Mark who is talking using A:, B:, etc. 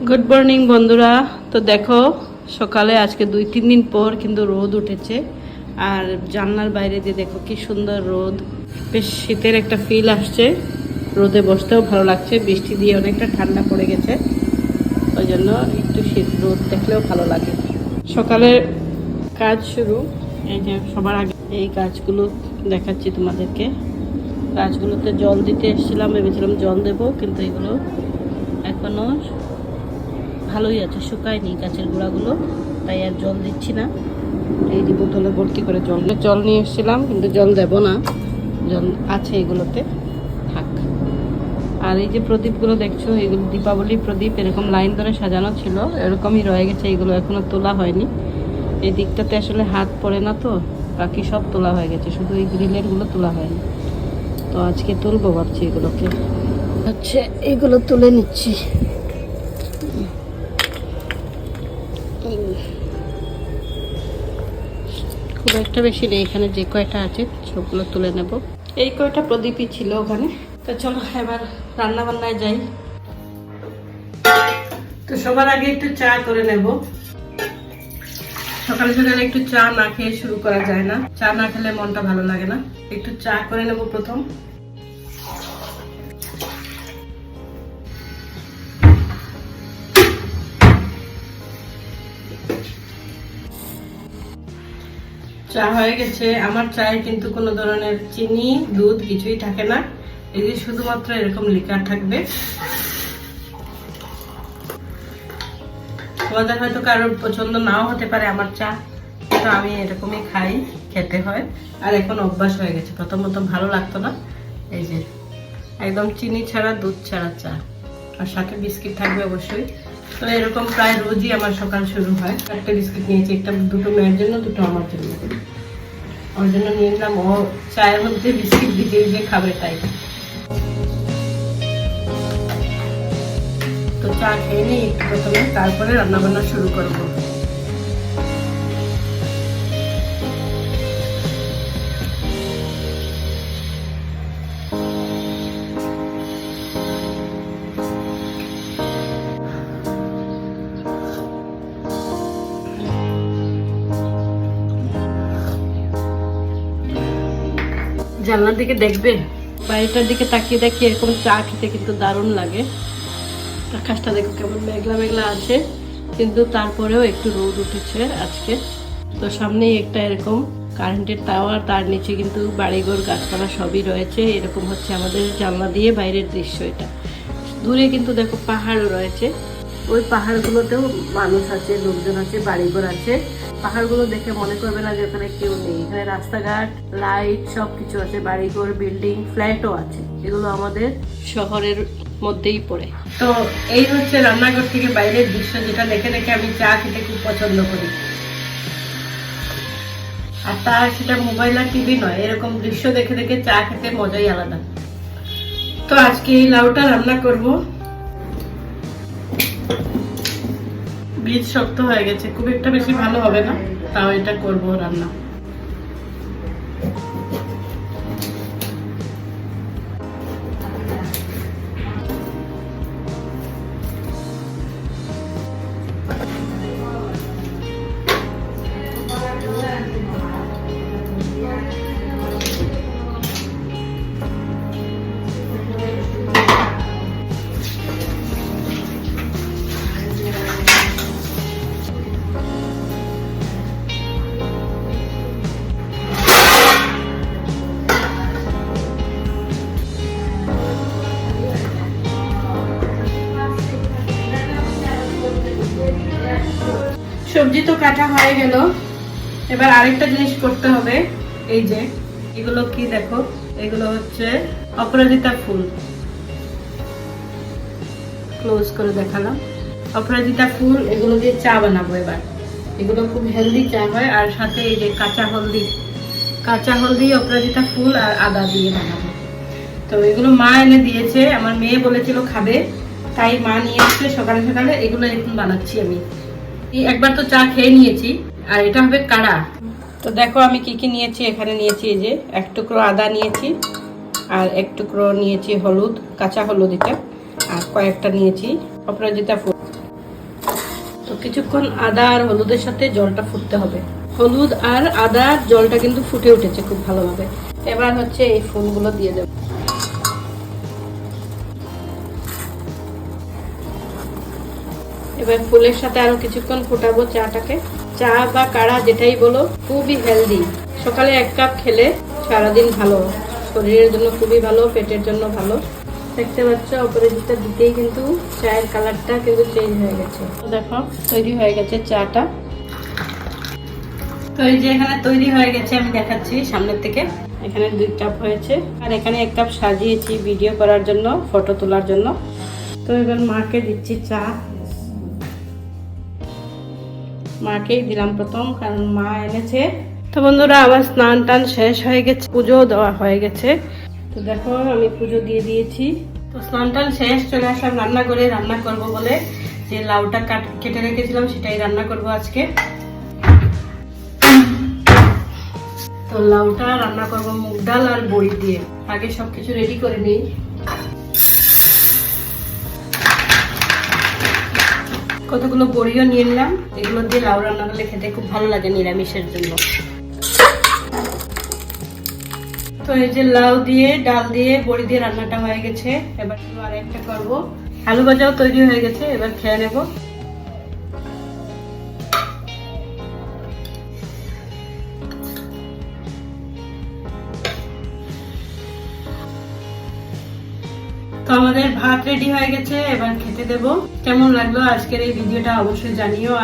A: Good morning বন্ধুরা। তো দেখো সকালে আজকে 2-3 দিন পর কিন্তু রোদ উঠেছে, আর জানলার বাইরে দিয়ে দেখো কি সুন্দর রোদ। বেশ শীতের একটা ফিল আসছে, রোদে বসতেও ভালো লাগছে। বৃষ্টি দিয়ে অনেকটা ঠান্ডা পড়ে গেছে, ওই জন্য একটু শীত রোদ দেখলেও ভালো লাগে। সকালের কাজ শুরু, এই যে সবার আগে এই কাজগুলো দেখাচ্ছি তোমাদেরকে। গাছগুলোতে জল দিতে এসেছিলাম, ভেবেছিলাম জল দেবো, কিন্তু এগুলো এখনো ভালোই আছে, শুকায়নি গাছের গোড়াগুলো, তাই আর জল দিচ্ছি না। এই যে বোতলে ভর্তি করে জল নিয়ে এসেছিলাম, কিন্তু জল দেব না, জল আছে এগুলোতে, থাক। আর এই যে প্রদীপগুলো দেখছো, এগুলো দীপাবলি প্রদীপ, এরকম লাইন ধরে সাজানো ছিল, এরকমই রয়ে গেছে, এগুলো এখনো তোলা হয়নি। এই দিকটাতে আসলে হাত পড়ে না, তো বাকি সব তোলা হয়ে গেছে, শুধু এই গ্রিলেরগুলো তোলা হয়নি। তো আজকে তুলবো ভাবছি এগুলোকে, হচ্ছে এগুলো তুলে নিচ্ছি। খুব একটা বেশি নেই এখানে, যে কয়টা আছে সবগুলো তুলে নেব। এই কয়টা প্রদীপই ছিল ওখানে। তো চলো এবার রান্না বান্নায় যাই। তো সবার আগে একটু চা করে নেব। সকালে সকালে একটু চা না খেয়ে শুরু করা যায় না, চা না খেলে মনটা ভালো লাগে না। একটু চা করে নেব প্রথম। চা হয়ে গেছে। আমার চায়ে কিন্তু কোনো ধরনের চিনি দুধ কিছুই থাকে না, এই যে শুধুমাত্র এরকম লিকার থাকবে। তোমাদের হয়তো কারোর পছন্দ নাও হতে পারে আমার চা, কিন্তু আমি এরকমই খাই, খেতে হয়। আর এখন অভ্যাস হয়ে গেছে, প্রথমত ভালো লাগতো না। এই যে একদম চিনি ছাড়া দুধ ছাড়া চা, আর সাথে বিস্কিট থাকবে অবশ্যই। তো এরকম প্রায় রোজই আমার সকাল শুরু হয়। একটা বিস্কিট নিয়েছি, দুটো মেয়ের জন্য, দুটো আমার জন্য। ওর জন্য নিয়ে নিলাম, ও চায়ের মধ্যে বিস্কিট দিতে দিয়ে খাবে, তাই। তো চা খেয়ে নিই একটু প্রথমে, তারপরে রান্না বান্না শুরু করবো। জানলার দিকে দেখবে, বাড়িটার দিকে তাকিয়ে দেখি, এরকম চা খেতে কিন্তু দারুণ লাগে। আকাশটা দেখো কেমন মেঘলা মেঘলা আছে, কিন্তু তারপরেও একটু রোদ উঠেছে আজকে। তো সামনেই একটা এরকম কারেন্টের টাওয়ার, তার নিচে কিন্তু বাড়িঘর গাছপালা সবই রয়েছে। এরকম হচ্ছে আমাদের জানলা দিয়ে বাইরের দৃশ্য এটা। দূরে কিন্তু দেখো পাহাড়ও রয়েছে, ওই পাহাড়গুলোতেও মানুষ আছে, লোকজন আছে, বাড়িঘর আছে। পাহাড়গুলো দেখে মনে করবে না যে ওখানে কেউ নেই, এখানে রাস্তাঘাট, লাইট সবকিছু আছে, বাড়িঘর, বিল্ডিং, ফ্ল্যাটও আছে। এগুলো আমাদের শহরের মধ্যেই পড়ে। তো এই হচ্ছে রান্নাঘর থেকে বাইরের দৃশ্য, যেটা দেখে দেখে আমি চা খেতে খুব পছন্দ করি। আর তার সেটা মোবাইল আর টিভি নয়, এরকম দৃশ্য দেখে দেখে চা খেতে মজাই আলাদা। তো আজকে এই লাউটা রান্না করব। বীজ শক্ত হয়ে গেছে, খুব একটা বেশি ভালো হবে না, তাও এটা করব রান্না। সবজি তো কাটা হয়ে গেল, এবার আরেকটা জিনিস করতে হবে। এই যে এগুলো কি দেখো, এগুলো হচ্ছে অপরাজিতা ফুল। ক্লোজ করে দেখালাম, অপরাজিতা ফুল। এগুলো দিয়ে চা বানাবো এবার। এগুলো খুব হেলদি চা হয়, আর সাথে এই যে কাঁচা হলদি, অপরাজিতা ফুল আর আদা দিয়ে বানাবো। তো এগুলো মা এনে দিয়েছে, আমার মেয়ে বলেছিল খাবে, তাই মা নিয়ে এসেছে সকালে সকালে। এগুলো এখন বানাচ্ছি আমি। একবার তো চা খেয়ে নিয়েছি, আর এটা হবে কাড়া। তো দেখো আমি কি কি নিয়েছি। এখানে নিয়েছি এই যে এক টুকরো আদা নিয়েছি, আর এক টুকরো নিয়েছি হলুদ, কাঁচা হলুদ এটা, আর কয়েকটা নিয়েছি অপরাজিতা ফুল। তো কিছুক্ষণ আদা আর হলুদের সাথে জলটা ফুটতে হবে। হলুদ আর আদার জলটা কিন্তু ফুটে উঠেছে খুব ভালোভাবে। এবার হচ্ছে এই ফুলগুলো দিয়ে দেব। এবার ফুলের সাথে আরো কিছুক্ষণ ফোটাবো চাটাকে। চা বা কাড়া যেটাই বলো, খুবই হেলদি। সকালে 1 কাপ খেলে সারাদিন ভালো, শরীরের জন্য খুবই ভালো, পেটের জন্য ভালো। দেখতে পাচ্ছ উপরে দিকটা দিতেই কিন্তু চায়ের কালারটা কিন্তু চেঞ্জ হয়ে গেছে। দেখো তৈরি হয়ে গেছে চাটা। তো এই যে এখানে তৈরি হয়ে গেছে, আমি দেখাচ্ছি সামনের থেকে। এখানে 2 কাপ হয়েছে, আর এখানে 1 কাপ সাজিয়েছি ভিডিও করার জন্য, ফটো তোলার জন্য। তো এবার মাকে দিচ্ছি চা। মাকেই দিলাম প্রথম, কারণ মা এনেছে। তো বন্ধুরা আমার স্নান টান শেষ হয়ে গেছে, পুজো দেওয়া হয়ে গেছে। তো দেখো আমি পুজো দিয়ে দিয়েছি। তো স্নান টান শেষ, চলে আসলাম রান্না করে। রান্না করব বলে যে লাউটা কেটে রেখেছিলাম সেটাই রান্না করব আজকে। তো লাউটা রান্না করব মুগ ডাল আর বড়ি দিয়ে। আগে সবকিছু রেডি করে নিই। কতগুলো বড়িও নিয়ে নিলাম, এগুলো দিয়ে লাউ রান্না করলে খেতে খুব ভালো লাগে নিরামিষের জন্য। তো এই যে লাউ দিয়ে, ডাল দিয়ে, বড়ি দিয়ে রান্নাটা হয়ে গেছে। এবার আর একটা করবো। আলু ভাজাও তৈরি হয়ে গেছে, এবার খেয়ে নেব। তো আমাদের ভাত রেডি হয়ে গেছে, এবার খেতে দেব। কেমন লাগলো আজকের এই ভিডিওটা অবশ্যই জানিও।